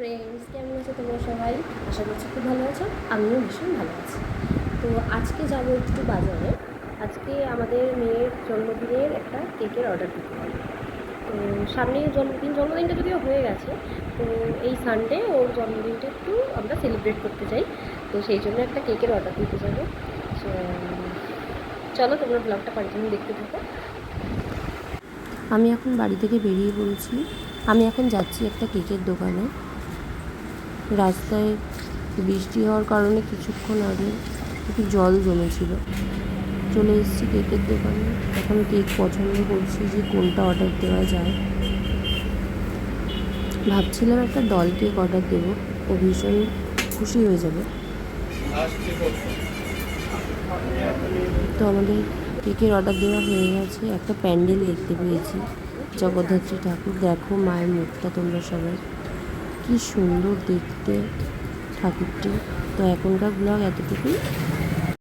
Friends, কেমন আছো তোমরা সবাই? আশা করছি খুব ভালো আছো। আমিও ভীষণ ভালো আছি। তো আজকে যাবো একটু বাজারে। আজকে আমাদের মেয়ের জন্মদিনের একটা কেকের অর্ডার দিতে হবে। তো সামনেই জন্মদিনটা যদিও হয়ে গেছে। তো এই সানডে ওর জন্মদিনটা একটু আমরা সেলিব্রেট করতে চাই। তো সেই জন্য একটা কেকের অর্ডার দিতে যাবো। তো চলো তোমরা ব্লগটা কন্টিনিউ দেখতে থাকো। আমি এখন বাড়ি থেকে বেরিয়ে পড়েছি। আমি এখন যাচ্ছি একটা কেকের দোকানে। রাস্তায় বৃষ্টি হওয়ার কারণে কিছুক্ষণ আগে একটু জল জমেছিল। চলে এসেছি কেকের দোকানে। এখন কেক পছন্দ করছি যে কোনটা অর্ডার দেওয়া যায়। ভাবছিলাম একটা ডল কেক অর্ডার দেবো, ও ভীষণ খুশি হয়ে যাবে। তো আমাদের কেকের অর্ডার দেওয়া হয়ে গেছে। একটা প্যান্ডেল দেখতে পেয়েছি, জগদ্ধাত্রী ঠাকুর। দেখো মায়ের মুখটা তোমরা সবাই, কি সুন্দর দেখতে ঠাকুরটি। তো এখনকার ব্লগ এতটুকুই।